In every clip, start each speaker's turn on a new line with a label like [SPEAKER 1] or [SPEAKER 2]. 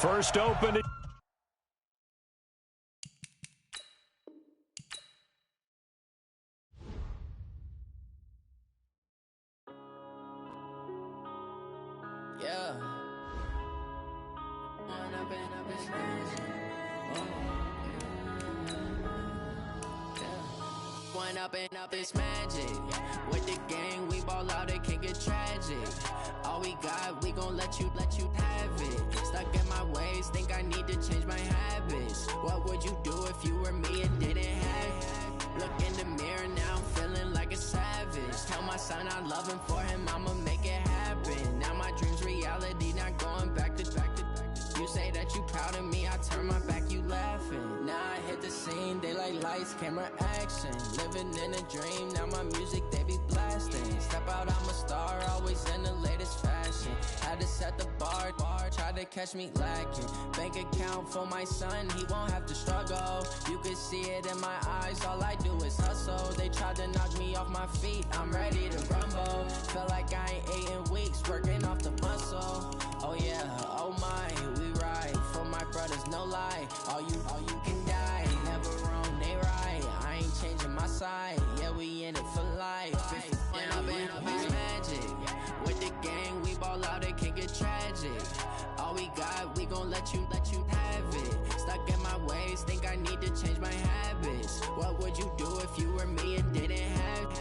[SPEAKER 1] First open.
[SPEAKER 2] Yeah. One up and up is magic. With the gang, we ball out, it can get tragic. All we got, we gon' let you have it. Stuck in my ways, think I need to change my habits. What would you do if you were me and didn't have it? Look in the mirror now, I'm feeling like a savage. Tell my son I love him, for him I'ma make it happen. Now my dream's reality, not going back to. You say that you proud of me, I turn my back, you laughing. Now I hit the scene, they like lights, camera, action. Living in a dream, now my music, they be blasting. Step out, I'm a star, always in the latest fashion. Had to set the bar, try to catch me lacking. Bank account for my son, he won't have to struggle. You can see it in my eyes, all I do is hustle. They tried to knock me off my feet, I'm ready to rumble. Feel like I ain't ate in weeks, working off the muscle. Oh yeah, oh my, we ride for my brothers, no lie. All you can die, never wrong, they right. I ain't changing my side, yeah, we in it for life. Up is magic. With the gang, we ball out, it can get tragic. All we got, we gon' let you have it. Stuck in my ways, think I need to change my habits. What would you do if you were me and didn't have it?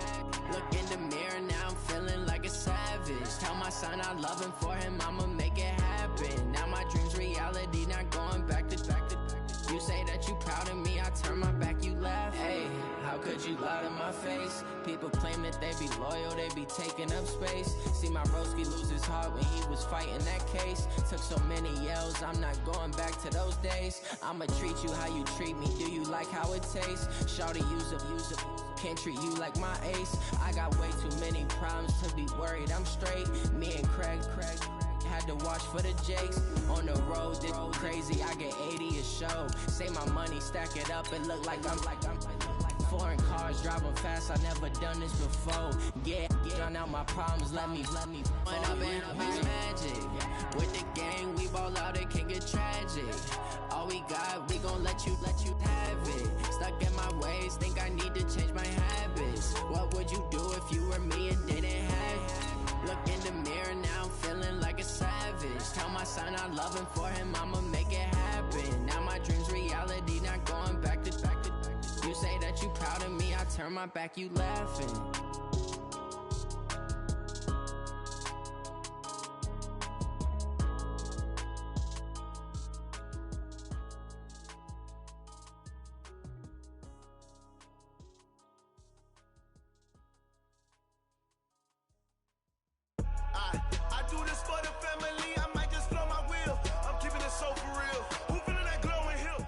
[SPEAKER 2] Look in the mirror, now I'm feeling like a savage. Tell my son I love him, for him I'ma make it happen. Now my dream's reality, not going back to. You say that you proud of me, I turn my back, you laugh. Hey, how could you lie to my face? People claim that they be loyal, they be taking up space. See my broski lose his heart when he was fighting that case. Took so many yells, I'm not going back to those days. I'ma treat you how you treat me, do you like how it tastes? Shawty, use up, can't treat you like my ace. I got way too many problems to be worried, I'm straight. Me and Craig had to watch for the Jakes. On the road, this crazy, I get 80 a show. Say my money, stack it up, it look like I'm foreign cars, driving fast, I never done this before. Yeah, drown out my problems, let me One up and up is magic. With the gang, we ball out, it can get tragic. All we got, we gon' let you have it. Stuck in my ways, think I need to change my habits. What would you do if you were me and didn't have it? Look in the mirror, now I'm feeling like a savage. Tell my son I love him, for him I'ma make it happen. Now my dream's reality, not going back to. You say that you proud of me, I turn my back, you laughing.
[SPEAKER 3] I do this for the family, I might just blow my wheel. I'm keeping it so for real. Who feeling that glowing hill?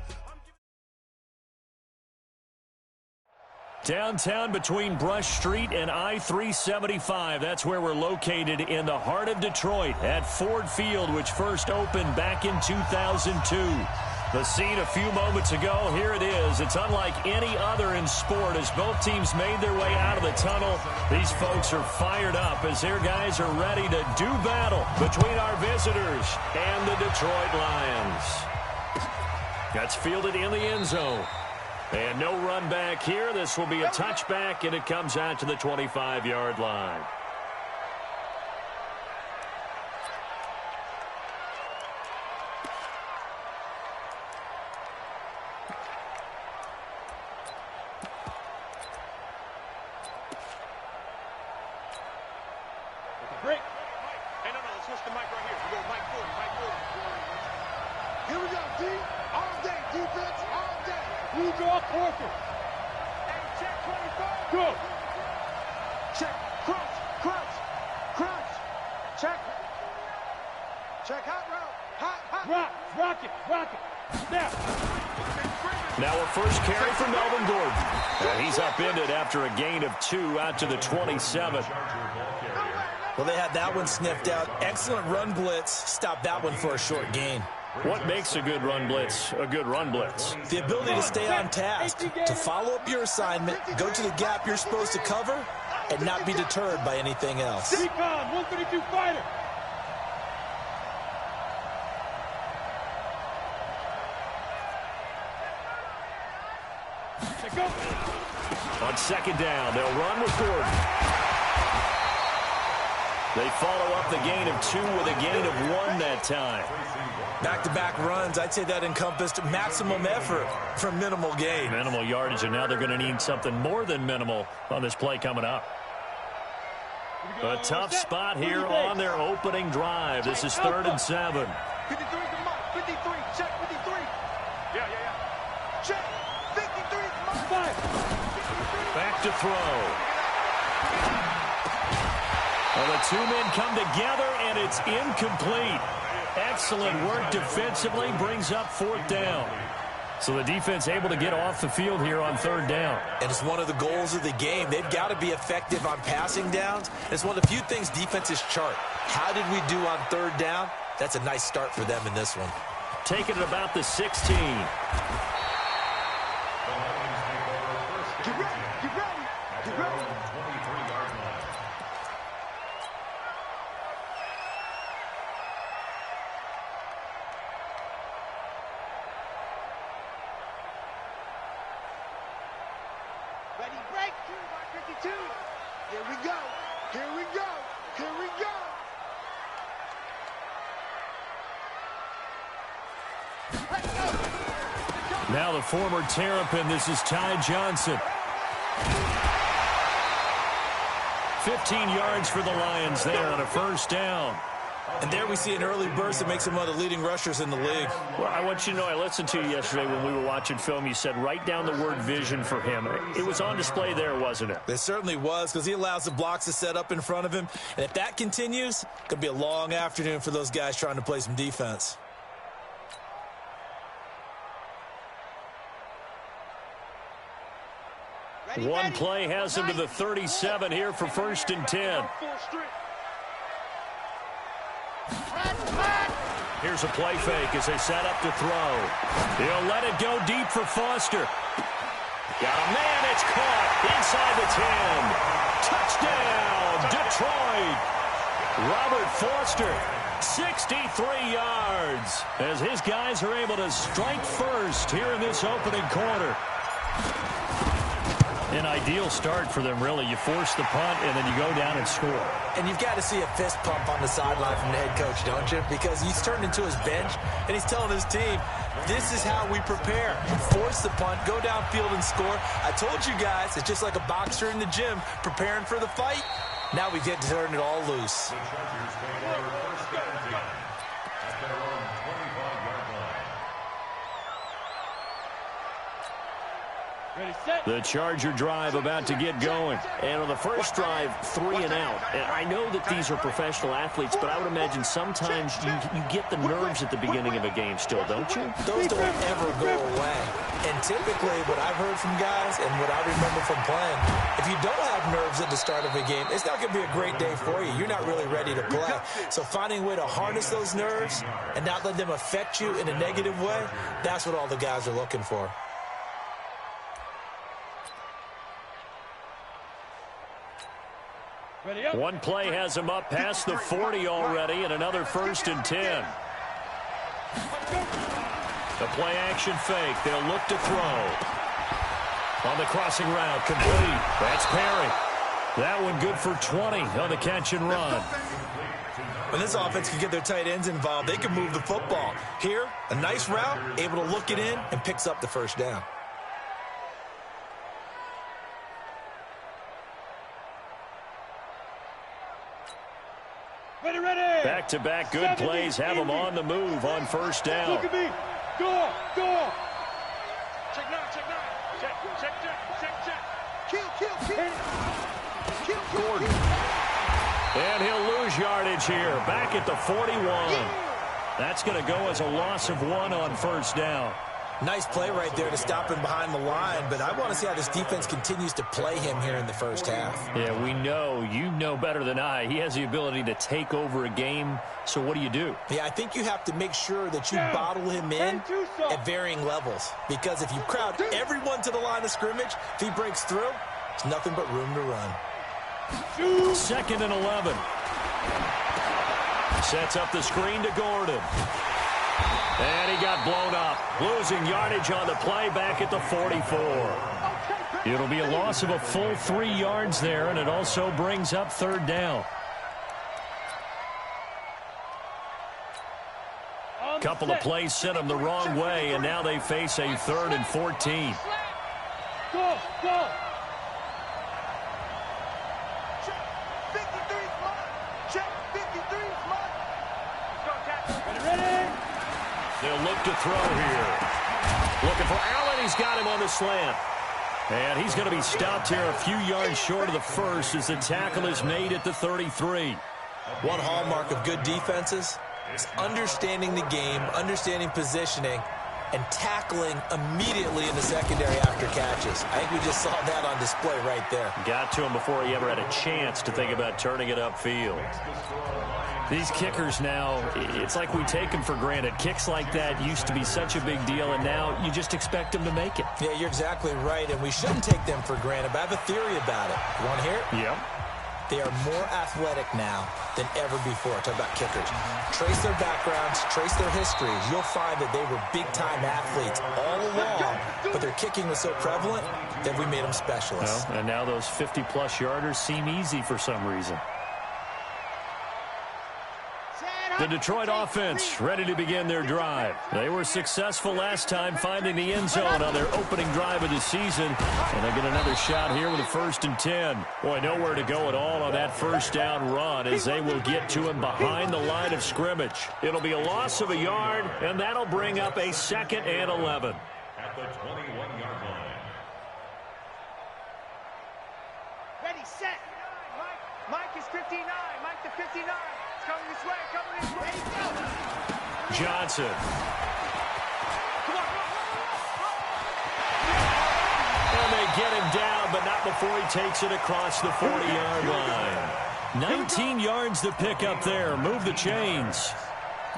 [SPEAKER 1] Downtown between Brush Street and I-375. That's where we're located in the heart of Detroit at Ford Field, which first opened back in 2002. The scene a few moments ago, here it is. It's unlike any other in sport as both teams made their way out of the tunnel. These folks are fired up as their guys are ready to do battle between our visitors and the Detroit Lions. That's fielded in the end zone. And no run back here. This will be a touchback, and it comes out to the 25-yard line.
[SPEAKER 4] Break. Hey, no, let's switch the mic right here. We go Mike Ford. Here we go, D. All day, defense, all day. We draw quarter. Hey, check 25. Go. Check, crunch. Check. Check, hot route. Rock it. Snap.
[SPEAKER 1] Now a first carry for Melvin Gordon. And he's upended after a gain of 2 out to the 27.
[SPEAKER 5] Well, they had that one sniffed out. Excellent run blitz. Stop that one for a short gain.
[SPEAKER 1] What makes a good run blitz a good run blitz?
[SPEAKER 5] The ability to stay on task, to follow up your assignment, go to the gap you're supposed to cover, and not be deterred by anything else.
[SPEAKER 4] Recon, 132 fighter.
[SPEAKER 1] On second down, they'll run with Gordon. They follow up the gain of 2 with a gain of 1 that time.
[SPEAKER 5] Back-to-back runs, I'd say that encompassed maximum effort for minimal gain.
[SPEAKER 1] Minimal yardage, and now they're going to need something more than minimal on this play coming up. A tough spot here on their opening drive. This is 3rd and 7.
[SPEAKER 4] 53 to Mike. 53. Check 53. Yeah. Check. 53 to Mike.
[SPEAKER 1] Back to throw. Well, the 2 men come together, and it's incomplete. Excellent work defensively, brings up 4th down. So the defense able to get off the field here on 3rd down.
[SPEAKER 5] And it's one of the goals of the game. They've got to be effective on passing downs. It's one of the few things defenses chart. How did we do on 3rd down? That's a nice start for them in this one.
[SPEAKER 1] Taking it about the 16.
[SPEAKER 4] Get ready. Ready, break, 2 by 52. Here we go.
[SPEAKER 1] Now the former Terrapin, this is Ty Johnson. 15 yards for the Lions there on a 1st down.
[SPEAKER 5] And there we see an early burst that makes him one of the leading rushers in the league.
[SPEAKER 1] Well, I want you to know, I listened to you yesterday when we were watching film. You said write down the word vision for him. It was on display there, wasn't it?
[SPEAKER 5] It certainly was, because he allows the blocks to set up in front of him. And if that continues, it could be a long afternoon for those guys trying to play some defense.
[SPEAKER 1] One play has him to the 37 here for 1st and 10. Here's a play fake as they set up to throw. He'll let it go deep for Foster. Got a man, it's caught inside the 10. Touchdown, Detroit. Robert Foster, 63 yards, as his guys are able to strike first here in this opening quarter. An ideal start for them, really. You force the punt, and then you go down and score.
[SPEAKER 5] And you've got to see a fist pump on the sideline from the head coach, don't you? Because he's turned into his bench, and he's telling his team, this is how we prepare. Force the punt, go downfield and score. I told you guys, it's just like a boxer in the gym preparing for the fight. Now we get to turn it all loose.
[SPEAKER 1] The Charger drive about to get going. And on the first drive, 3 and out. And I know that these are professional athletes, but I would imagine sometimes you get the nerves at the beginning of a game still, don't you?
[SPEAKER 5] Those don't ever go away. And typically what I've heard from guys and what I remember from playing, if you don't have nerves at the start of a game, it's not going to be a great day for you. You're not really ready to play. So finding a way to harness those nerves and not let them affect you in a negative way, that's what all the guys are looking for.
[SPEAKER 1] One play has him up past the 40 already, and another 1st and 10. The play action fake. They'll look to throw. On the crossing route, complete. That's Perry. That one good for 20 on the catch and run.
[SPEAKER 5] When this offense can get their tight ends involved, they can move the football. Here, a nice route, able to look it in, and picks up the 1st down.
[SPEAKER 1] Back-to-back good plays have them on the move on 1st down.
[SPEAKER 4] Look at me. Go. Check now. Check. Kill.
[SPEAKER 1] Gordon. And he'll lose yardage here. Back at the 41. That's going to go as a loss of 1 on 1st down.
[SPEAKER 5] Nice play right there to stop him behind the line, but I want to see how this defense continues to play him here in the 1st half.
[SPEAKER 1] Yeah, we know. You know better than I. He has the ability to take over a game, so what do?
[SPEAKER 5] Yeah, I think you have to make sure that you bottle him in at varying levels, because if you crowd everyone to the line of scrimmage, if he breaks through, there's nothing but room to run.
[SPEAKER 1] 2nd and 11. Sets up the screen to Gordon. And he got blown up. Losing yardage on the play back at the 44. It'll be a loss of a full 3 yards there, and it also brings up third down. Couple of plays sent them the wrong way, and now they face a 3rd and 14.
[SPEAKER 4] Go, go.
[SPEAKER 1] They'll look to throw here. Looking for Allen. He's got him on the slant. And he's going to be stopped here a few yards short of the first as the tackle is made at the 33.
[SPEAKER 5] One hallmark of good defenses is understanding the game, understanding positioning, and tackling immediately in the secondary after catches. I think we just saw that on display right there.
[SPEAKER 1] Got to him before he ever had a chance to think about turning it upfield. These kickers now, it's like we take them for granted. Kicks like that used to be such a big deal, and now you just expect them to make it.
[SPEAKER 5] Yeah, you're exactly right, and we shouldn't take them for granted, but I have a theory about it. You want to hear it?
[SPEAKER 1] Yep.
[SPEAKER 5] They are more athletic now than ever before. Talk about kickers. Trace their backgrounds, trace their histories. You'll find that they were big-time athletes all along, but their kicking was so prevalent that we made them specialists.
[SPEAKER 1] Well, and now those 50-plus yarders seem easy for some reason. The Detroit offense ready to begin their drive. They were successful last time finding the end zone on their opening drive of the season. And they get another shot here with a 1st and 10. Boy, nowhere to go at all on that first down run as they will get to him behind the line of scrimmage. It'll be a loss of a yard, and that'll bring up a 2nd and 11.
[SPEAKER 4] At the 21-yard line.
[SPEAKER 6] Ready, set. Mike is 59. Mike to 59. It's coming this way, coming this way. Go.
[SPEAKER 1] Johnson.
[SPEAKER 6] Come on.
[SPEAKER 1] And they get him down, but not before he takes it across the 40-yard line. 19 yards to pick up there. Move the chains.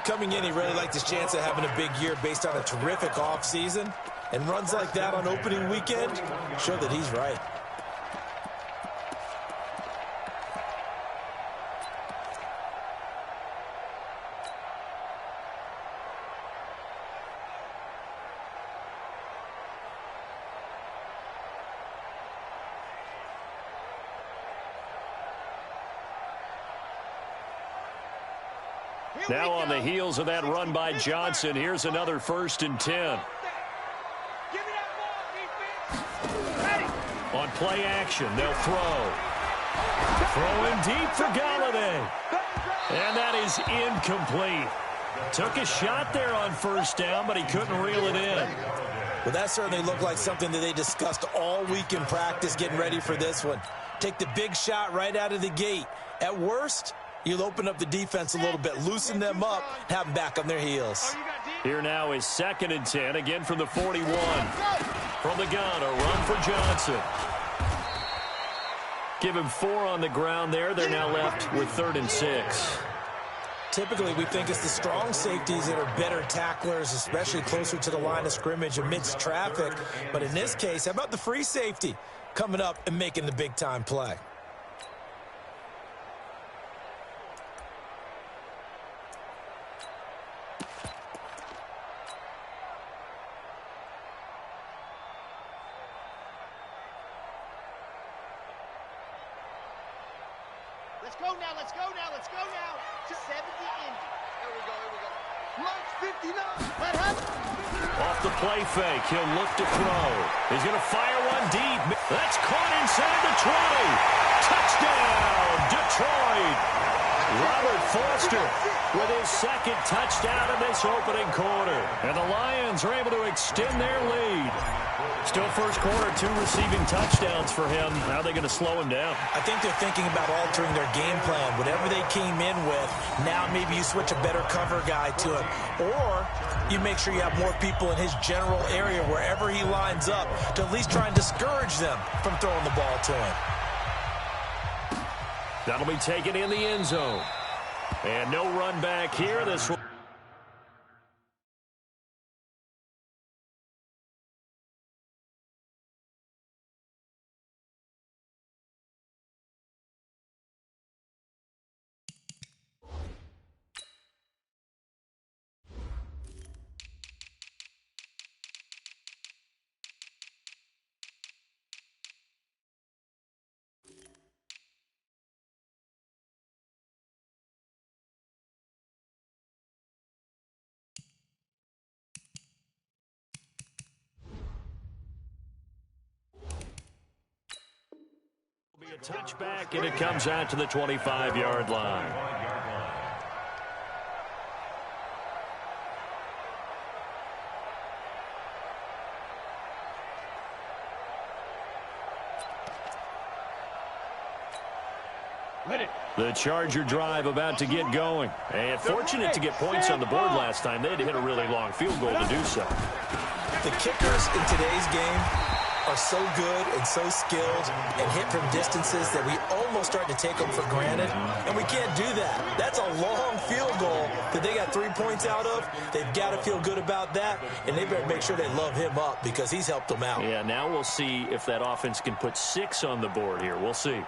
[SPEAKER 5] Coming in, he really liked his chance of having a big year based on a terrific offseason. And runs like that on opening weekend show that he's right.
[SPEAKER 1] Now on the heels of that run by Johnson, here's another 1st and 10.
[SPEAKER 6] Give me that ball, defense. Ready.
[SPEAKER 1] On play action, they'll throw. Throwing deep for Galladay. And that is incomplete. Took a shot there on 1st down, but he couldn't reel it in.
[SPEAKER 5] Well, that certainly looked like something that they discussed all week in practice getting ready for this one. Take the big shot right out of the gate. At worst, you'll open up the defense a little bit, loosen them up, have them back on their heels.
[SPEAKER 1] Here now is 2nd and 10, again from the 41. From the gun, a run for Johnson. Give him 4 on the ground there. They're now left with 3rd and 6.
[SPEAKER 5] Typically, we think it's the strong safeties that are better tacklers, especially closer to the line of scrimmage amidst traffic. But in this case, how about the free safety coming up and making the big-time play?
[SPEAKER 6] Let's go now. 70 inches. Here we go. Mike's 59. Let him.
[SPEAKER 1] Off the play fake, he'll look to throw. He's going to fire one deep. That's caught inside the 20. Touchdown, Detroit. Robert Foster with his 2nd touchdown in this opening quarter. And the Lions are able to extend their lead. Still first quarter, 2 receiving touchdowns for him. How are they going to slow him down?
[SPEAKER 5] I think they're thinking about altering their game plan. Whatever they came in with, now maybe you switch a better cover guy to him. Or you make sure you have more people in his general area wherever he lines up to at least try and discourage them from throwing the ball to him.
[SPEAKER 1] That'll be taken in the end zone. And no run back here. This will Touchback, and it comes out to the 25-yard line. The Charger drive about to get going. And fortunate to get points on the board last time. They had to hit a really long field goal to do so.
[SPEAKER 5] The kickers in today's game are so good and so skilled and hit from distances that we almost start to take them for granted, and we can't do that. That's a long field goal that they got 3 points out of. They've got to feel good about that, and they better make sure they love him up because he's helped them out.
[SPEAKER 1] Yeah, now we'll see if that offense can put 6 on the board here. We'll see.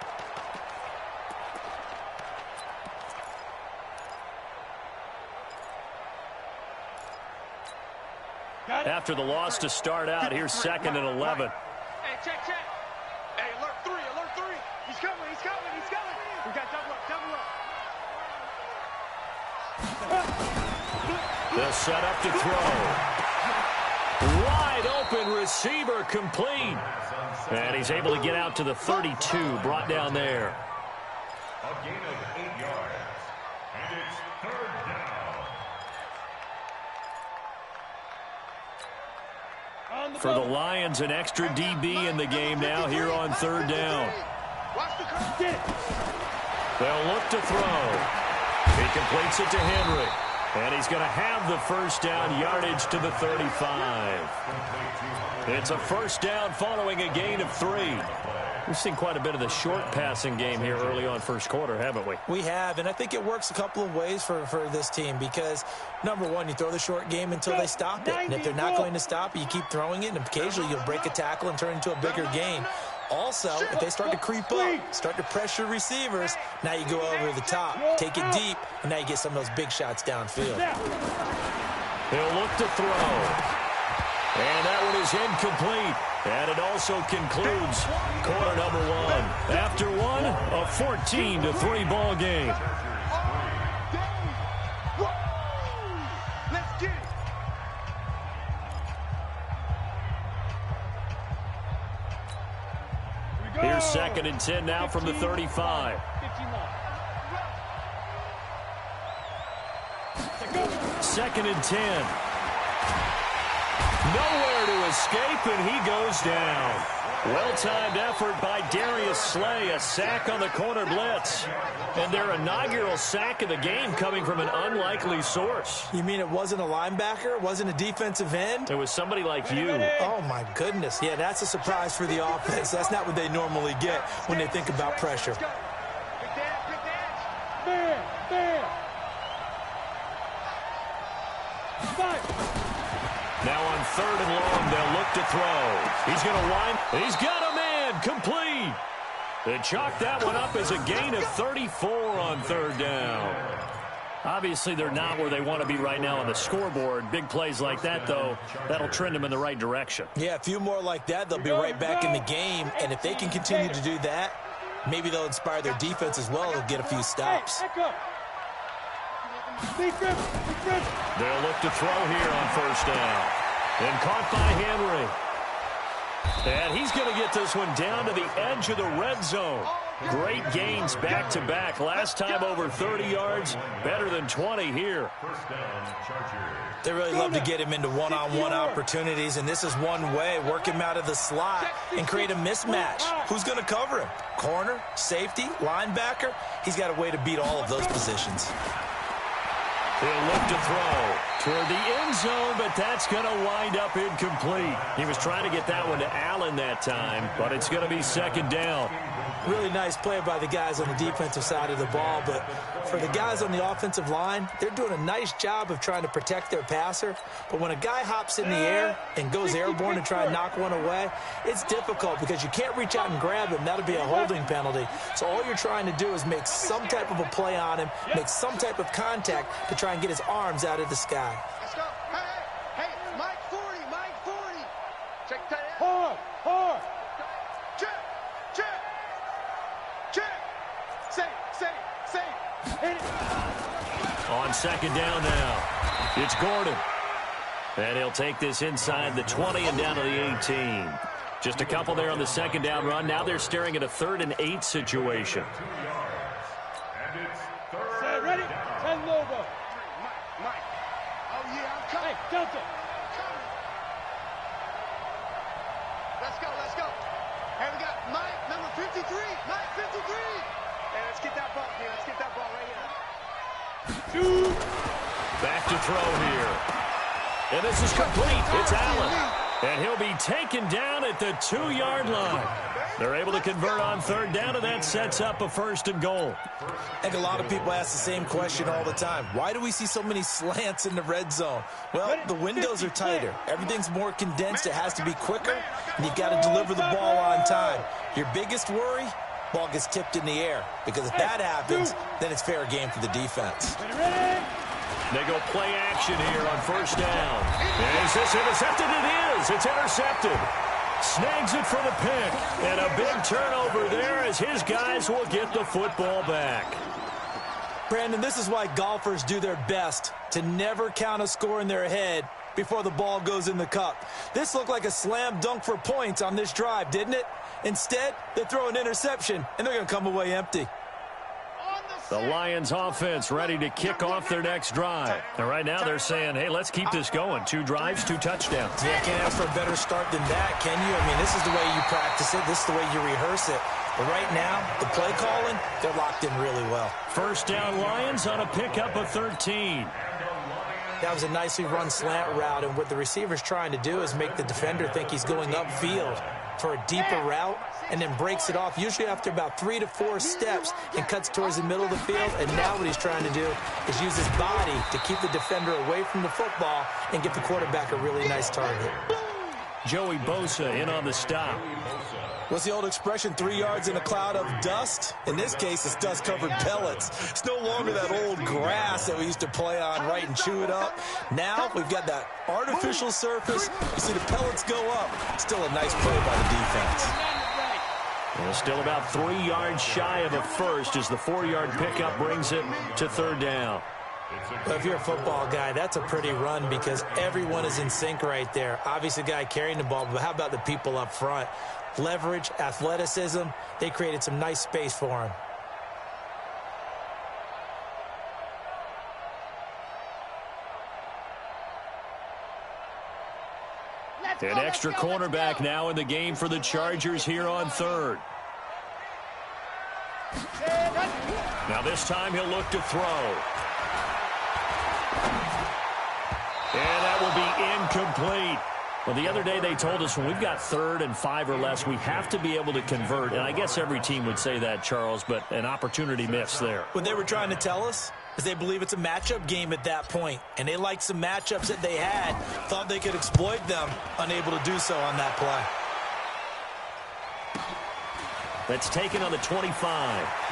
[SPEAKER 1] After the loss to start out, here's 2nd and 11.
[SPEAKER 6] Hey, check. Hey, alert 3. He's coming. We got double up.
[SPEAKER 1] They'll set up to throw. Wide open receiver complete. And he's able to get out to the 32, brought down there.
[SPEAKER 7] A gain of 8 yards. And it's 3rd down.
[SPEAKER 1] For the Lions, an extra DB in the game now here on 3rd down. They'll look to throw. He completes it to Henry. And he's going to have the first down, yardage to the 35. It's a first down following a gain of 3. We've seen quite a bit of the short passing game here early on first quarter, haven't we?
[SPEAKER 5] We have, and I think it works a couple of ways for this team because, number one, you throw the short game until they stop it. And if they're not going to stop it, you keep throwing it, and occasionally you'll break a tackle and turn it into a bigger gain. Also, if they start to creep up, start to pressure receivers, now you go over the top, take it deep, and now you get some of those big shots downfield.
[SPEAKER 1] He'll look to throw. And that one is incomplete. And it also concludes quarter number 1. After one, a 14-3 ball game.
[SPEAKER 6] Let's get it.
[SPEAKER 1] Here's 2nd and 10 now from the 35. 2nd and 10. Nowhere to escape, and he goes down. Well-timed effort by Darius Slay, a sack on the corner blitz. And their inaugural sack of the game coming from an unlikely source.
[SPEAKER 5] You mean it wasn't a linebacker? It wasn't a defensive end?
[SPEAKER 1] It was somebody like you.
[SPEAKER 5] Oh, my goodness. Yeah, that's a surprise for the offense. That's not what they normally get when they think about pressure.
[SPEAKER 1] Now on 3rd and long, they'll look to throw. He's going to wind. He's got a man. Complete. They chalk that one up as a gain of 34 on 3rd down. Obviously, they're not where they want to be right now on the scoreboard. Big plays like that, though, that'll trend them in the right direction.
[SPEAKER 5] Yeah, a few more like that, they'll be right back in the game. And if they can continue to do that, maybe they'll inspire their defense as well. They'll get a few stops.
[SPEAKER 1] They'll look to throw here on 1st down. And caught by Henry. And he's going to get this one down to the edge of the red zone. Great gains back-to-back. Last time over 30 yards, better than 20 here.
[SPEAKER 5] They really love to get him into one-on-one opportunities, and this is one way. Work him out of the slot and create a mismatch. Who's going to cover him? Corner, safety, linebacker? He's got a way to beat all of those positions.
[SPEAKER 1] He'll look to throw toward the end zone, but that's going to wind up incomplete. He was trying to get that one to Allen that time, but it's going to be 2nd down.
[SPEAKER 5] Really nice play by the guys on the defensive side of the ball, but for the guys on the offensive line, they're doing a nice job of trying to protect their passer. But when a guy hops in the air and goes airborne to try and knock one away, it's difficult because you can't reach out and grab him. That'll be a holding penalty. So all you're trying to do is make some type of a play on him, make some type of contact to try and get his arms out of the sky.
[SPEAKER 6] Let's go. Hey, Mike 40. Check that out. Hard. Check. Say. Hit it.
[SPEAKER 1] On 2nd down now, it's Gordon. And he'll take this inside the 20 and down to the 18. Just a couple there on the second down run. Now they're staring at a 3rd and 8 situation.
[SPEAKER 7] And it's third.
[SPEAKER 4] Say ready?
[SPEAKER 7] down.
[SPEAKER 4] 10 logo. Mike. Oh, yeah, I'm coming. Hey, Delta. Let's go, let's go. Hey, we got Mike, number 53. Mike, 53. Hey, let's get that ball here. Let's get that ball right here.
[SPEAKER 1] Back to throw here. And this is complete. It's Allen. And he'll be taken down at the 2-yard line. They're able to convert on 3rd down, and that sets up a 1st and goal.
[SPEAKER 5] I think a lot of people ask the same question all the time. Why do we see so many slants in the red zone? Well, the windows are tighter. Everything's more condensed. It has to be quicker, and you've got to deliver the ball on time. Your biggest worry, ball gets tipped in the air, because if that happens, then it's fair game for the defense.
[SPEAKER 1] They go play action here on 1st down. Is this intercepted? It is. It's intercepted. Snags it for the pick. And a big turnover there as his guys will get the football back.
[SPEAKER 5] Brandon, this is why golfers do their best to never count a score in their head before the ball goes in the cup. This looked like a slam dunk for points on this drive, didn't it? Instead, they throw an interception, and they're going to come away empty.
[SPEAKER 1] The Lions offense ready to kick off their next drive. And right now they're saying, hey, let's keep this going. 2 drives, 2 touchdowns.
[SPEAKER 5] Yeah, can't ask for a better start than that, can you? I mean, this is the way you practice it. This is the way you rehearse it. But right now, the play calling, they're locked in really well.
[SPEAKER 1] 1st down Lions on a pickup of 13.
[SPEAKER 5] That was a nicely run slant route, and what the receiver's trying to do is make the defender think he's going upfield for a deeper route, and then breaks it off, usually after about 3 to 4 steps, and cuts towards the middle of the field. And now what he's trying to do is use his body to keep the defender away from the football and get the quarterback a really nice target.
[SPEAKER 1] Joey Bosa in on the stop.
[SPEAKER 5] What's the old expression, 3 yards in a cloud of dust? In this case, it's dust-covered pellets. It's no longer that old grass that we used to play on, right, and chew it up. Now we've got that artificial surface. You see the pellets go up. Still a nice play by the defense.
[SPEAKER 1] Well, still about 3 yards shy of a first as the 4-yard pickup brings it to 3rd down.
[SPEAKER 5] Well, if you're a football guy, that's a pretty run because everyone is in sync right there. Obviously, the guy carrying the ball, but how about the people up front? Leverage, athleticism, they created some nice space for him.
[SPEAKER 1] An extra cornerback now in the game for the Chargers here on 3rd. Now this time he'll look to throw. And that will be incomplete. Well, the other day they told us when we've got 3rd and 5 or less, we have to be able to convert. And I guess every team would say that, Charles, but an opportunity missed there.
[SPEAKER 5] What they were trying to tell us is they believe it's a matchup game at that point. And they liked some matchups that they had, thought they could exploit them, unable to do so on that play.
[SPEAKER 1] That's taken on the 25.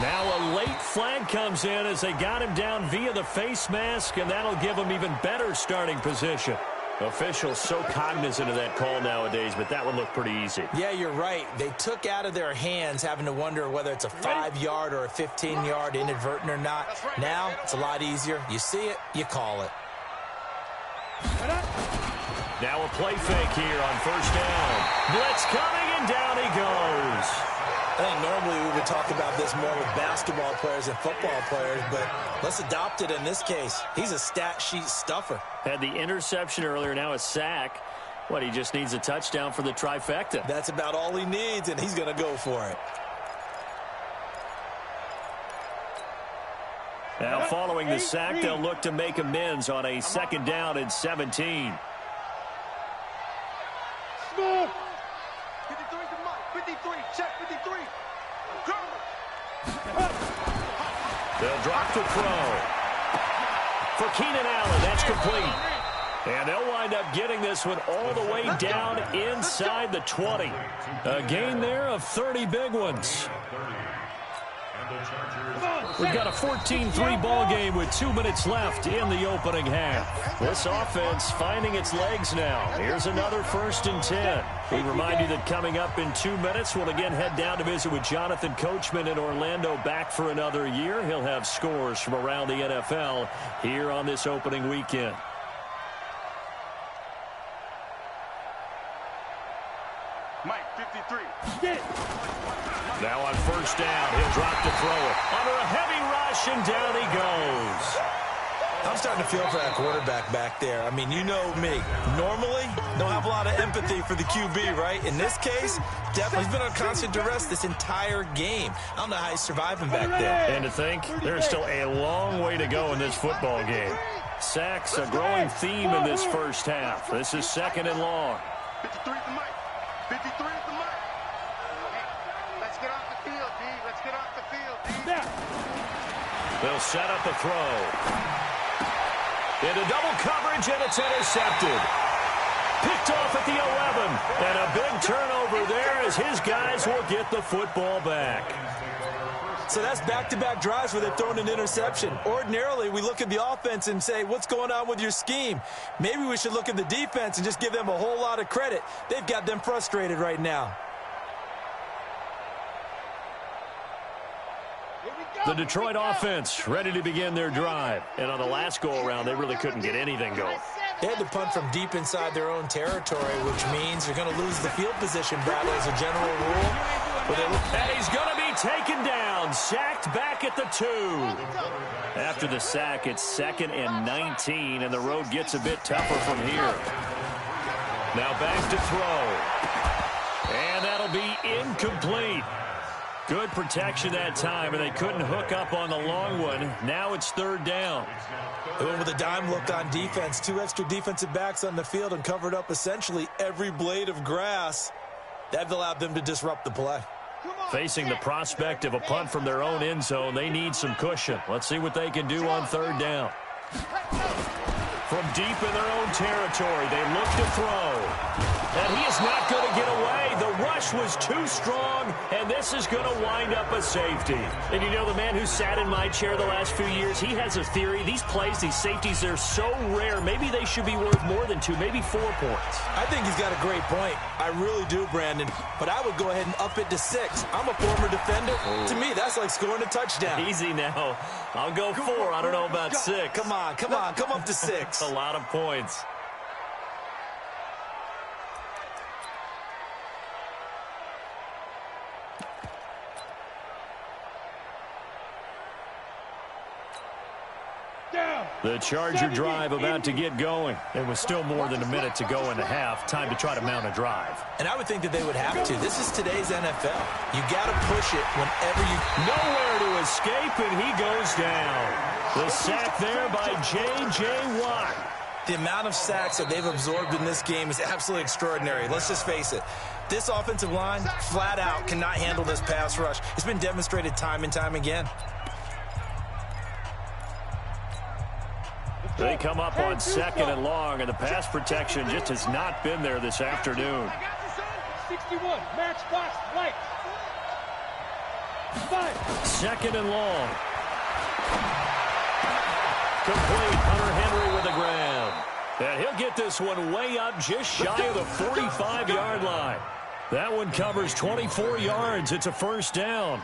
[SPEAKER 1] Now a late flag comes in as they got him down via the face mask, and that'll give him even better starting position. Officials so cognizant of that call nowadays, but that one looked pretty easy.
[SPEAKER 5] Yeah, you're right. They took out of their hands having to wonder whether it's a 5-yard or a 15-yard inadvertent or not. Now it's a lot easier. You see it, you call it.
[SPEAKER 1] Now a play fake here on 1st down. Blitz coming, and down he goes.
[SPEAKER 5] I think normally we would talk about this more with basketball players and football players, but let's adopt it in this case. He's a stat sheet stuffer.
[SPEAKER 1] Had the interception earlier, now a sack. What, he just needs a touchdown for the trifecta.
[SPEAKER 5] That's about all he needs, and he's going to go for it.
[SPEAKER 1] Now following the sack, they'll look to make amends on a 2nd down and 17.
[SPEAKER 4] Smooth. 53 to Mike. 53. Check 53.
[SPEAKER 1] They'll drop the throw. For Keenan Allen, that's complete. And they'll wind up getting this one all the way down inside the 20. A gain there of 30 big ones. We've got a 14-3 ball game with 2 minutes left in the opening half. This offense finding its legs now. Here's another 1st and 10. We remind you that coming up in 2 minutes, we'll again head down to visit with Jonathan Coachman in Orlando, back for another year. He'll have scores from around the NFL here on this opening weekend. Now on first down, he'll drop to throw it. Under a heavy rush, and down he goes.
[SPEAKER 5] I'm starting to feel for that quarterback back there. I mean, you know me. Normally, don't have a lot of empathy for the QB, right? In this case, definitely he's been on constant duress this entire game. I don't know how he's surviving back there.
[SPEAKER 1] And to think, there's still a long way to go in this football game. Sacks, a growing theme in this first half. This is second and long.
[SPEAKER 4] 53 at the mic. 53 at the mic. Hey, let's get off the field, D. Let's get off the field, D.
[SPEAKER 1] They'll set up the throw. Into double coverage, and it's intercepted. Picked off at the 11. And a big turnover there as his guys will get the football back.
[SPEAKER 5] So that's back-to-back drives where they've thrown an interception. Ordinarily, we look at the offense and say, what's going on with your scheme? Maybe we should look at the defense and just give them a whole lot of credit. They've got them frustrated right now.
[SPEAKER 1] The Detroit offense ready to begin their drive. And on the last go-around, they really couldn't get anything going.
[SPEAKER 5] They had to punt from deep inside their own territory, which means you're going to lose the field position battle as a general rule.
[SPEAKER 1] And he's going to be taken down, sacked back at the 2. After the sack, it's 2nd and 19, and the road gets a bit tougher from here. Now back to throw. And that'll be incomplete. Good protection that time, and they couldn't hook up on the long one. Now it's 3rd down.
[SPEAKER 5] They went with a dime look on defense. 2 extra defensive backs on the field and covered up essentially every blade of grass. That allowed them to disrupt the play.
[SPEAKER 1] Facing the prospect of a punt from their own end zone, they need some cushion. Let's see what they can do on 3rd down. From deep in their own territory, they look to throw. And he is not going to get away. The rush was too strong, and this is going to wind up a safety. And you know, the man who sat in my chair the last few years, he has a theory. These plays, these safeties, they're so rare. Maybe they should be worth more than 2, maybe 4 points.
[SPEAKER 5] I think he's got a great point. I really do, Brandon. But I would go ahead and up it to 6. I'm a former defender. To me, that's like scoring a touchdown.
[SPEAKER 1] Easy now. I'll go 4. I don't know about 6.
[SPEAKER 5] Come on. Come up to 6.
[SPEAKER 1] A lot of points. The Charger drive about to get going. It was still more than a minute to go in the half. Time to try to mount a drive.
[SPEAKER 5] And I would think that they would have to. This is today's NFL. You got to push it whenever you...
[SPEAKER 1] Nowhere to escape, and he goes down. The sack there by J.J. Watt.
[SPEAKER 5] The amount of sacks that they've absorbed in this game is absolutely extraordinary. Let's just face it. This offensive line, flat out, cannot handle this pass rush. It's been demonstrated time and time again.
[SPEAKER 1] They come up on 2nd and long, and the pass protection just has not been there this afternoon.
[SPEAKER 6] 61, match box, right.
[SPEAKER 1] 2nd and long. Complete. Hunter Henry with the grab. And he'll get this one way up just shy of the 45-yard line. That one covers 24 yards. It's a 1st down.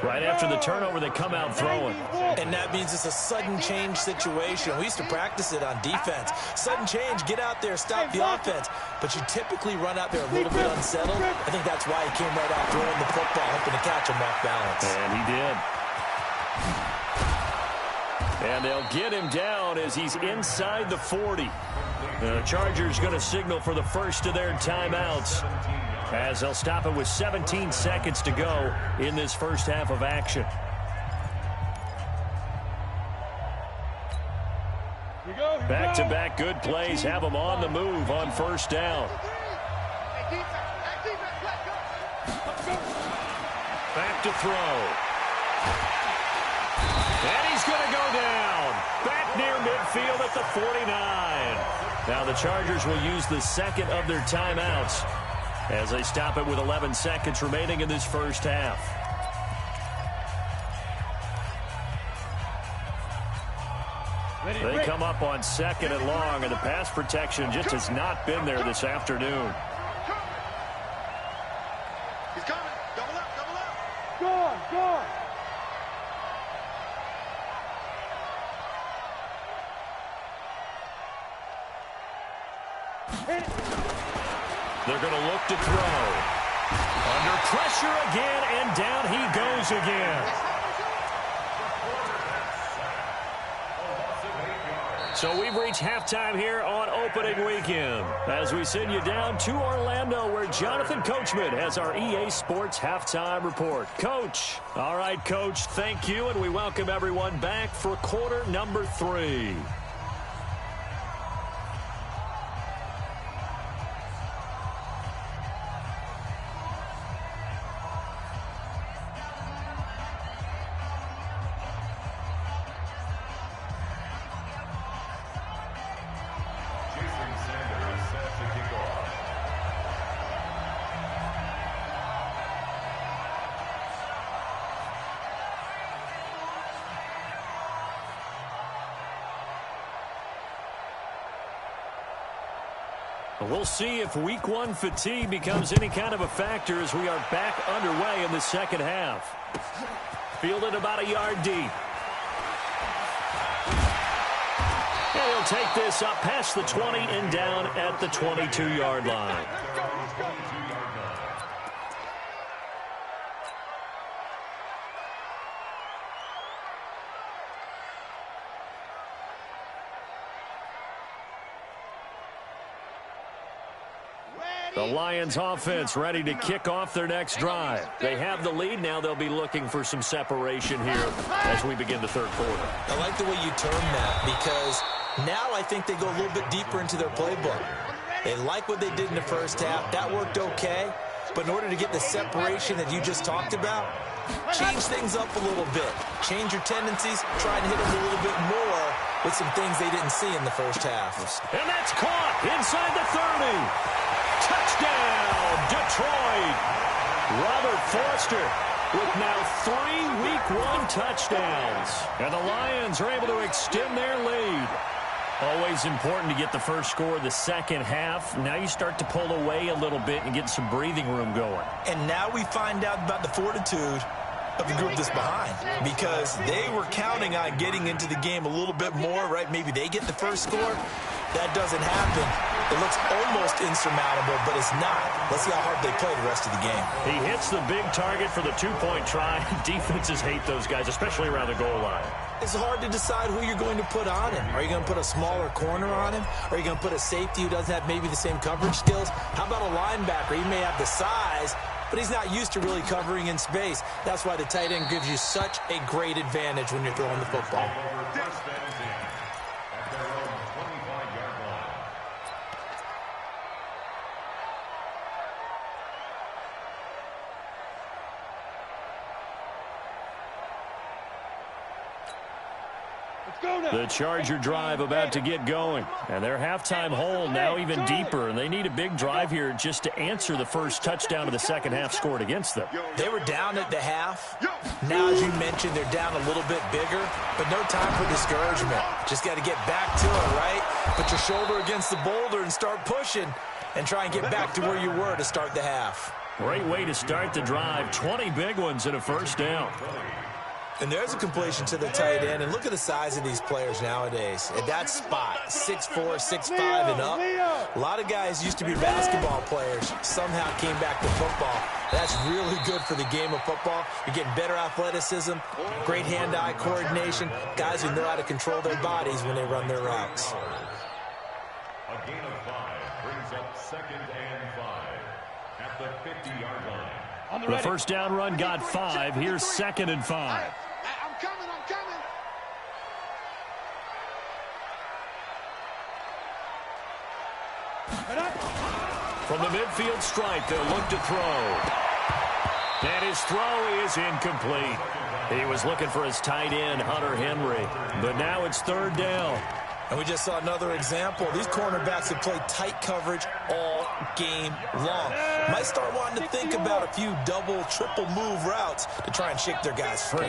[SPEAKER 1] Right after the turnover, they come out throwing.
[SPEAKER 5] And that means it's a sudden change situation. We used to practice it on defense. Sudden change, get out there, stop the offense. But you typically run out there a little bit unsettled. I think that's why he came right out throwing the football, hoping to catch him off balance.
[SPEAKER 1] And he did. And they'll get him down as he's inside the 40. The Chargers going to signal for the first of their timeouts, as they'll stop it with 17 seconds to go in this first half of action. Back-to-back good plays have them on the move on 1st down. Back to throw. And he's going to go down. Back near midfield at the 49. Now the Chargers will use the second of their timeouts as they stop it with 11 seconds remaining in this first half. They come up on 2nd and long, and the pass protection just has not been there this afternoon.
[SPEAKER 4] He's coming. Double up, double up.
[SPEAKER 6] Go on.
[SPEAKER 1] They're going to look to throw. Under pressure again, and down he goes again. So we've reached halftime here on opening weekend as we send you down to Orlando where Jonathan Coachman has our EA Sports halftime report. Coach. All right, Coach, thank you, and we welcome everyone back for quarter number 3. We'll see if week 1 fatigue becomes any kind of a factor as we are back underway in the second half. Fielded about a yard deep. And he'll take this up past the 20 and down at the 22-yard line. The Lions offense ready to kick off their next drive. They have the lead. Now they'll be looking for some separation here as we begin the third quarter.
[SPEAKER 5] I like the way you term that because now I think they go a little bit deeper into their playbook. They like what they did in the first half. That worked okay. But in order to get the separation that you just talked about, change things up a little bit. Change your tendencies. Try and hit them a little bit more with some things they didn't see in the first half.
[SPEAKER 1] And that's caught inside the 30. Touchdown, Detroit. Robert Foster with now 3 Week 1 touchdowns. And the Lions are able to extend their lead. Always important to get the first score of the second half. Now you start to pull away a little bit and get some breathing room going.
[SPEAKER 5] And now we find out about the fortitude of the group that's behind because they were counting on getting into the game a little bit more, right? Maybe they get the first score. That doesn't happen. It looks almost insurmountable, but it's not. Let's see how hard they play the rest of the game.
[SPEAKER 1] He hits the big target for the 2-point try. Defenses hate those guys, especially around the goal line.
[SPEAKER 5] It's hard to decide who you're going to put on him. Are you going to put a smaller corner on him? Are you going to put a safety who doesn't have maybe the same coverage skills? How about a linebacker? He may have the size, but he's not used to really covering in space. That's why the tight end gives you such a great advantage when you're throwing the football.
[SPEAKER 1] The Charger drive about to get going. And their halftime hole now even deeper. And they need a big drive here just to answer the first touchdown of the second half scored against them.
[SPEAKER 5] They were down at the half. Now, as you mentioned, they're down a little bit bigger. But no time for discouragement. Just got to get back to it, right? Put your shoulder against the boulder and start pushing. And try and get back to where you were to start the half.
[SPEAKER 1] Great way to start the drive. 20 big ones and a first down.
[SPEAKER 5] And there's a completion to the tight end. And look at the size of these players nowadays. At that spot, 6'4", 6'5", and up. A lot of guys used to be basketball players. Somehow came back to football. That's really good for the game of football. You're getting better athleticism, great hand-eye coordination, guys who know how to control their bodies when they run their routes.
[SPEAKER 7] A gain of 5 brings up 2nd and 5 at the 50-yard line.
[SPEAKER 1] The first down run got 5. Here's 2nd and 5.
[SPEAKER 4] I'm coming.
[SPEAKER 1] From the midfield stripe, they'll look to throw. And his throw is incomplete. He was looking for his tight end, Hunter Henry. But now it's 3rd down.
[SPEAKER 5] And we just saw another example. These cornerbacks have played tight coverage all game long. Might start wanting to think about a few double, triple move routes to try and shake their guys free.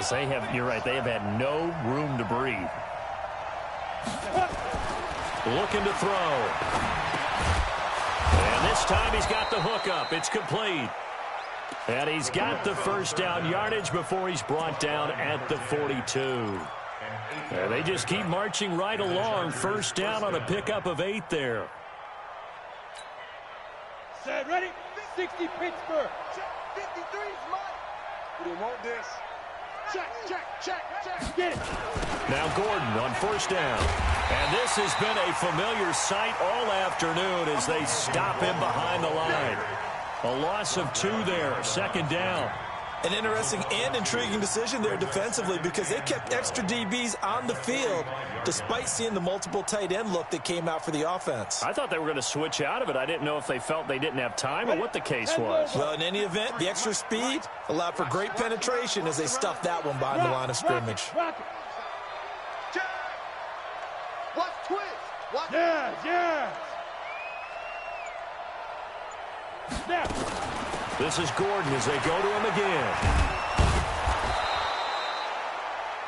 [SPEAKER 1] You're right, they have had no room to breathe. Looking to throw. And this time he's got the hook up. It's complete. And he's got the first down yardage before he's brought down at the 42. And they just keep marching right along. First down on a pickup of 8 there.
[SPEAKER 4] Set, 60 Pittsburgh. Check, 53 is mine. We didn't want this. Check, check, check, check. Get it.
[SPEAKER 1] Now Gordon on first down. And this has been a familiar sight all afternoon as they stop him behind the line. A loss of 2 there, second down.
[SPEAKER 5] An interesting and intriguing decision there defensively because they kept extra DBs on the field despite seeing the multiple tight end look that came out for the offense.
[SPEAKER 1] I thought they were going to switch out of it. I didn't know if they felt they didn't have time or what the case was.
[SPEAKER 5] Well, in any event, the extra speed allowed for great penetration as they stuffed that one behind the line of scrimmage.
[SPEAKER 4] Check. Watch twist. Watch. Yeah, yeah. Snap.
[SPEAKER 1] This is Gordon as they go to him again.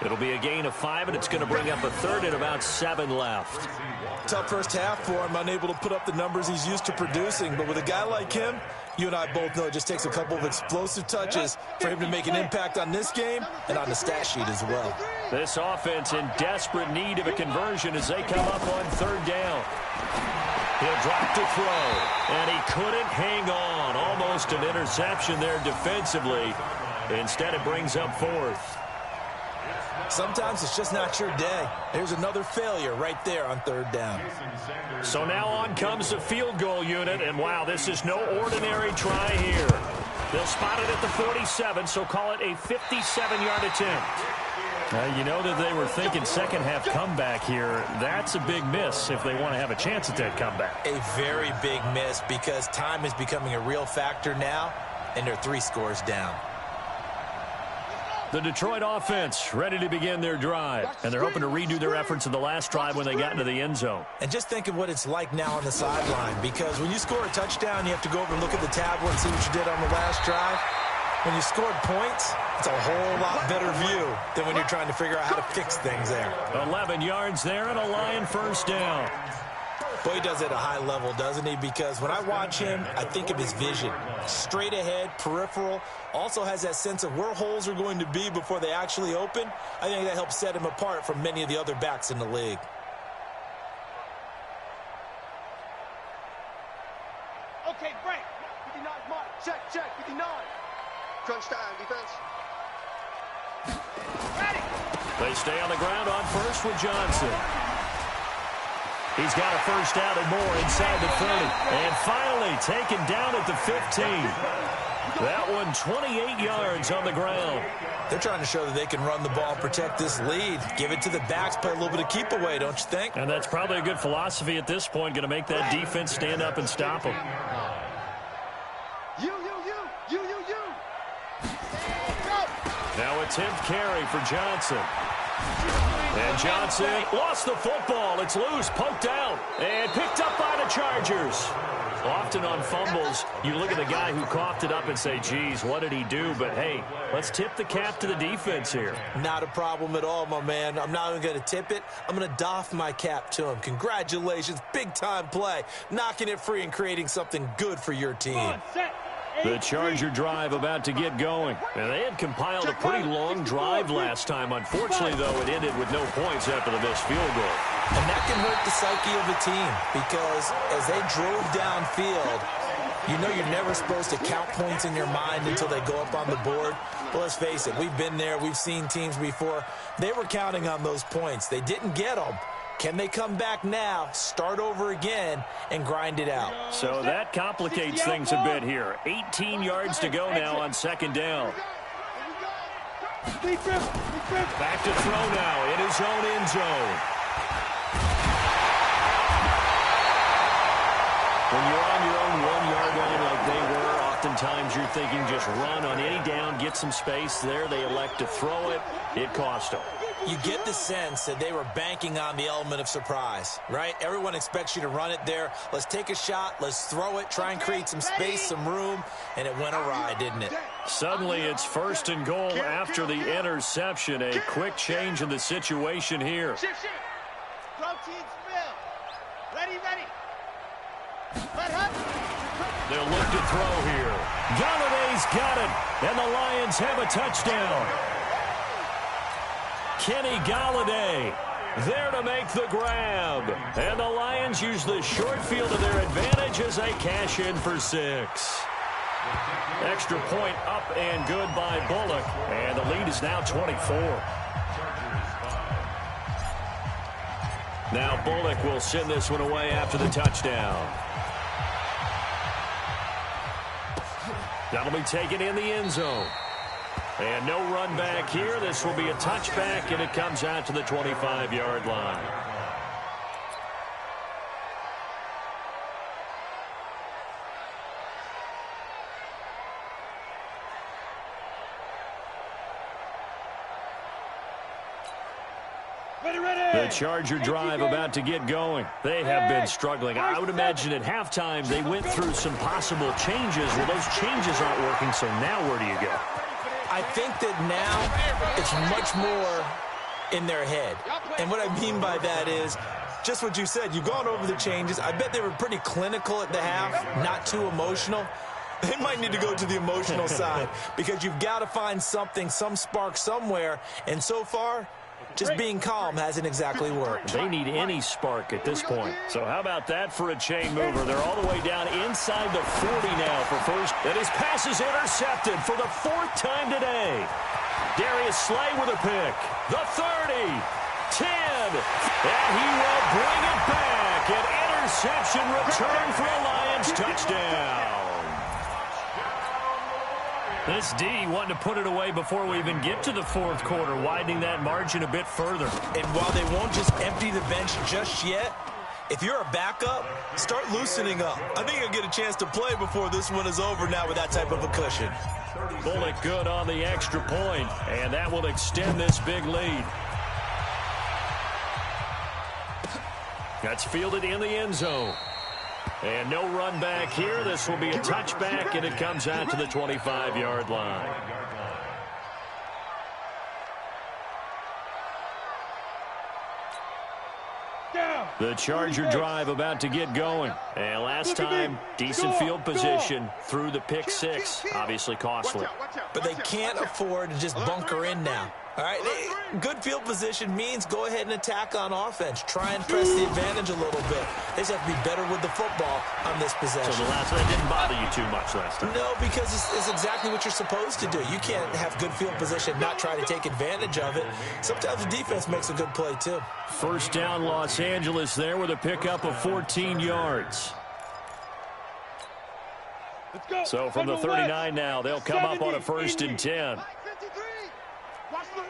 [SPEAKER 1] It'll be a gain of 5, and it's going to bring up a third and about 7 left.
[SPEAKER 5] Tough first half for him, unable to put up the numbers he's used to producing. But with a guy like him, you and I both know it just takes a couple of explosive touches for him to make an impact on this game and on the stat sheet as well.
[SPEAKER 1] This offense in desperate need of a conversion as they come up on third down. He'll drop to throw, and he couldn't hang on. Almost an interception there defensively. Instead, it brings up 4th.
[SPEAKER 5] Sometimes it's just not your day. There's another failure right there on third down.
[SPEAKER 1] So now on comes the field goal unit, and wow, this is no ordinary try here. They'll spot it at the 47, so call it a 57-yard attempt. You know that they were thinking second half comeback here. That's a big miss if they want to have a chance at that comeback.
[SPEAKER 5] A very big miss because time is becoming a real factor now, and they're 3 scores down.
[SPEAKER 1] The Detroit offense ready to begin their drive, and they're hoping to redo their efforts in the last drive when they got into the end zone.
[SPEAKER 5] And just think of what it's like now on the sideline, because when you score a touchdown, you have to go over and look at the tablet and see what you did on the last drive. When you scored points, it's a whole lot better view than when you're trying to figure out how to fix things there.
[SPEAKER 1] 11 yards there and a Lion first down.
[SPEAKER 5] Boy, he does it at a high level, doesn't he? Because when I watch him, I think of his vision. Straight ahead, peripheral, also has that sense of where holes are going to be before they actually open. I think that helps set him apart from many of the other backs in the league.
[SPEAKER 6] Okay, break. 59 mark. Check, check, 59. Crunch time, defense. Ready.
[SPEAKER 1] They stay on the ground on first with Johnson. He's got a first down and more inside the 30. And finally taken down at the 15. That one 28 yards on the ground.
[SPEAKER 5] They're trying to show that they can run the ball and protect this lead. Give it to the backs, play a little bit of keep away, don't you think?
[SPEAKER 1] And that's probably a good philosophy at this point, going to make that defense stand up and stop them.
[SPEAKER 6] You.
[SPEAKER 1] Now a 10th carry for Johnson. And Johnson lost the football. It's loose, poked out, and picked up by the Chargers. Often on fumbles, you look at the guy who coughed it up and say, geez, what did he do? But, hey, let's tip the cap to the defense here.
[SPEAKER 5] Not a problem at all, my man. I'm not even going to tip it. I'm going to doff my cap to him. Congratulations, big-time play. Knocking it free and creating something good for your team.
[SPEAKER 1] The Charger drive about to get going. And they had compiled a pretty long drive last time. Unfortunately, though, it ended with no points after the missed field goal.
[SPEAKER 5] And that can hurt the psyche of a team because as they drove downfield, you know you're never supposed to count points in your mind until they go up on the board. Well, let's face it, we've been there. We've seen teams before. They were counting on those points. They didn't get them. Can they come back now, start over again, and grind it out?
[SPEAKER 1] So that complicates things a bit here. 18 yards to go now on second down. Back to throw now in his own end zone. When you're on your own 1-yard line like they were, oftentimes you're thinking just run on any down, get some space. There they elect to throw it. It cost them.
[SPEAKER 5] You get the sense that they were banking on the element of surprise, right? Everyone expects you to run it there. Let's take a shot. Let's throw it. Try and create some space, some room. And it went awry, didn't it?
[SPEAKER 1] Suddenly it's first and goal after the interception. A quick change in the situation here.
[SPEAKER 6] Shift. Throw team spill. Ready.
[SPEAKER 1] They'll look to throw here. Galladay's got it. And the Lions have a touchdown. Kenny Galladay there to make the grab. And the Lions use the short field to their advantage as they cash in for 6. Extra point up and good by Bullock. And the lead is now 24. Now Bullock will send this one away after the touchdown. That'll be taken in the end zone. And no run back here. This will be a touchback, and it comes out to the 25-yard line. The Charger drive about to get going. They have been struggling. I would imagine at halftime they went through some possible changes. Well, those changes aren't working, so now where do you go?
[SPEAKER 5] I think that now it's much more in their head. And what I mean by that is just what you said. You've gone over the changes. I bet they were pretty clinical at the half, not too emotional. They might need to go to the emotional side because you've got to find something, some spark somewhere. And so far, just being calm hasn't exactly worked.
[SPEAKER 1] They need any spark at this point. So how about that for a chain mover? They're all the way down inside the 40 now for first. And his pass is intercepted for the 4th time today. Darius Slay with a pick. The 30, 10, and he will bring it back. An interception return for a Lions touchdown. This D wanting to put it away before we even get to the 4th quarter, widening that margin a bit further.
[SPEAKER 5] And while they won't just empty the bench just yet, if you're a backup, start loosening up. I think you'll get a chance to play before this one is over now with that type of a cushion.
[SPEAKER 1] Bullock good on the extra point, and that will extend this big lead. That's fielded in the end zone. And no run back here. This will be a touchback, and it comes out to the 25-yard line. The Charger drive about to get going. And last time, decent field position through the pick six. Obviously costly.
[SPEAKER 5] But they can't afford to just bunker in now. All right, good field position means go ahead and attack on offense. Try and press the advantage a little bit. They just have to be better with the football on this possession.
[SPEAKER 1] So the last one didn't bother you too much last time?
[SPEAKER 5] No, because it's exactly what you're supposed to do. You can't have good field position, not try to take advantage of it. Sometimes the defense makes a good play, too.
[SPEAKER 1] First down, Los Angeles there with a pickup of 14 yards. So from the 39 now, they'll come up on a 1st and 10.
[SPEAKER 4] Watch the run.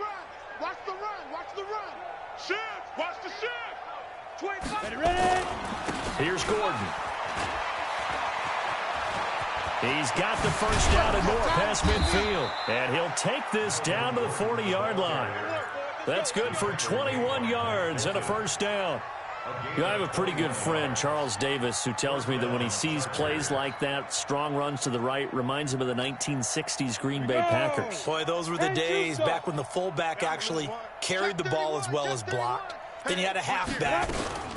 [SPEAKER 4] Watch the run. Watch the run. Shift. Watch the shift. Ready.
[SPEAKER 1] Here's Gordon. He's got the first down and more past midfield. And he'll take this down to the 40-yard line. That's good for 21 yards and a first down. I have a pretty good friend, Charles Davis, who tells me that when he sees plays like that, strong runs to the right, reminds him of the 1960s Green Bay Packers.
[SPEAKER 5] Boy, those were the days back when the fullback actually carried the ball as well as blocked. Then you had a halfback.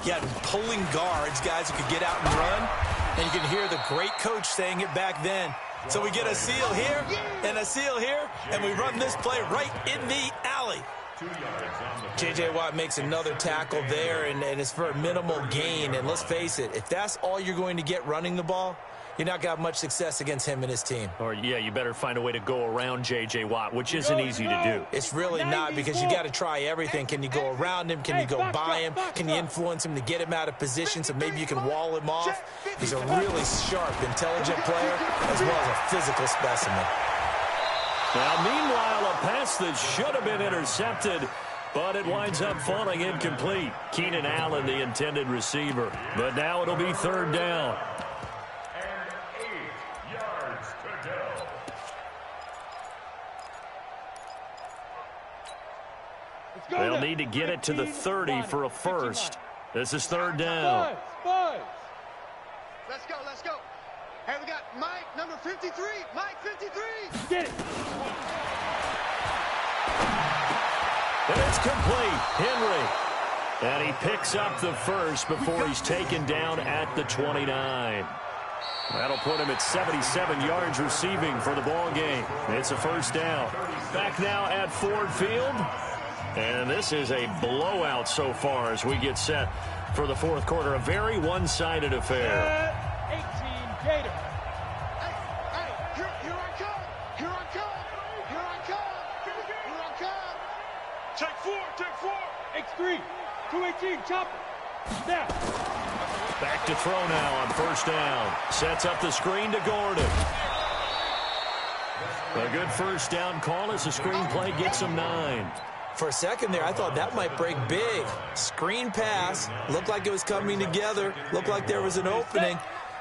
[SPEAKER 5] You had pulling guards, guys who could get out and run. And you can hear the great coach saying it back then. So we get a seal here and a seal here, and we run this play right in the alley. J.J. Watt makes another tackle there, and it's for a minimal gain. And let's face it, if that's all you're going to get running the ball, you're not going to have much success against him and his team.
[SPEAKER 1] Or, yeah, you better find a way to go around J.J. Watt, which isn't easy to do.
[SPEAKER 5] It's really not, because you got to try everything. Can you go around him? Can you go by him? Can you influence him to get him out of position so maybe you can wall him off? He's a really sharp, intelligent player as well as a physical specimen.
[SPEAKER 1] Now, meanwhile, a pass that should have been intercepted, but it winds up falling incomplete. Keenan Allen, the intended receiver. But now it'll be 3rd down.
[SPEAKER 7] And 8 yards to go.
[SPEAKER 1] They'll need to get it to the 30 for a first. This is 3rd down.
[SPEAKER 6] Let's go, let's go. Hey, we got Mike, number 53. Mike, 53.
[SPEAKER 4] Get it.
[SPEAKER 1] And it's complete. Henry. And he picks up the first before he's taken down at the 29. That'll put him at 77 yards receiving for the ball game. It's a first down. Back now at Ford Field. And this is a blowout so far as we get set for the 4th quarter. A very one-sided affair.
[SPEAKER 4] 18 Gator. X3, 218, chopper. Now.
[SPEAKER 1] Back to throw now on first down. Sets up the screen to Gordon. A good first down call as the screenplay gets him 9.
[SPEAKER 5] For a second there, I thought that might break big. Screen pass. Looked like it was coming together. Looked like there was an opening.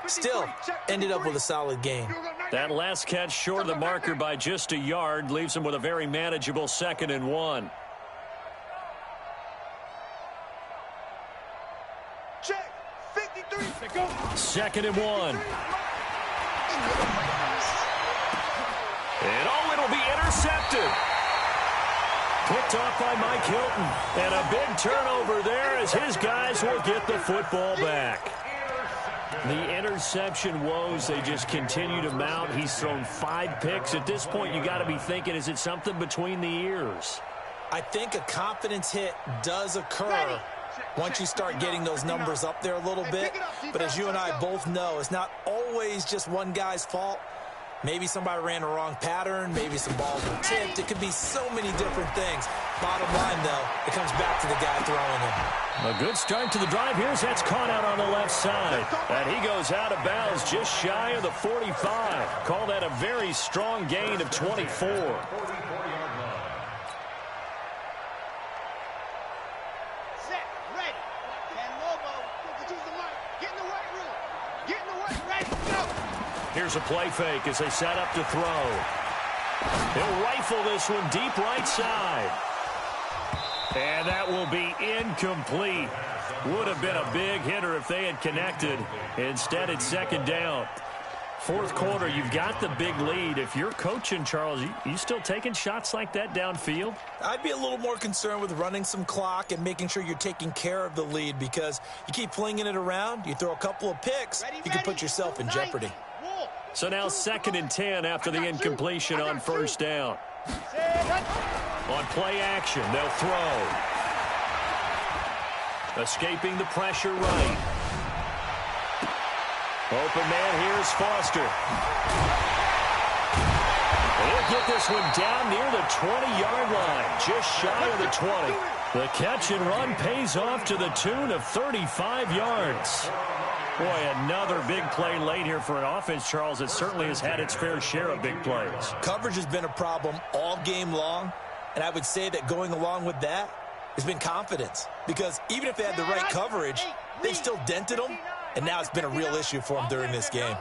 [SPEAKER 5] Still, ended up with a solid game.
[SPEAKER 1] That last catch short of the marker by just a yard leaves him with a very manageable 2nd and 1.
[SPEAKER 6] Check. 53.
[SPEAKER 1] 2nd and 1. And it'll be intercepted. Picked off by Mike Hilton. And a big turnover there as his guys will get the football back. The interception woes, they just continue to mount. He's thrown 5 picks. At this point, you got to be thinking, is it something between the ears?
[SPEAKER 5] I think a confidence hit does occur once you start getting those numbers up there a little bit. But as you and I both know, it's not always just one guy's fault. Maybe somebody ran a wrong pattern. Maybe some balls were tipped. It could be so many different things. Bottom line, though, it comes back to the guy throwing it.
[SPEAKER 1] A good start to the drive. Here's that's caught out on the left side. And he goes out of bounds just shy of the 45. Call that a very strong gain of 24. Here's a play fake as they set up to throw. He'll rifle this one deep right side. And that will be incomplete. Would have been a big hitter if they had connected. Instead, it's 2nd down. 4th quarter, you've got the big lead. If you're coaching, Charles, you still taking shots like that downfield?
[SPEAKER 5] I'd be a little more concerned with running some clock and making sure you're taking care of the lead, because you keep flinging it around, you throw a couple of picks, you can put yourself in jeopardy.
[SPEAKER 1] So now 2nd and 10 after the incompletion on first down. On play action, they'll throw. Escaping the pressure right. Open man, here's Foster. He'll get this one down near the 20-yard line, just shy of the 20. The catch and run pays off to the tune of 35 yards. Boy, another big play late here for an offense, Charles, that certainly has had its fair share of big plays.
[SPEAKER 5] Coverage has been a problem all game long, and I would say that going along with that has been confidence, because even if they had the right coverage, they still dented them, and now it's been a real issue for them during this game.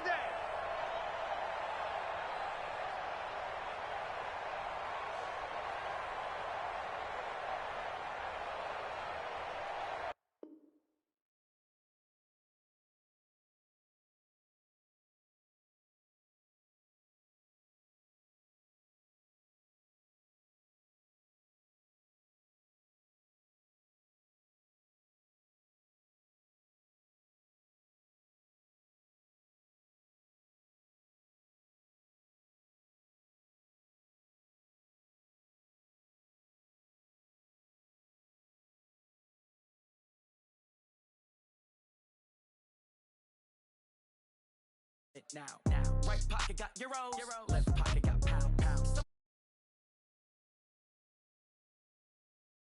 [SPEAKER 8] Now, right pocket got euros, left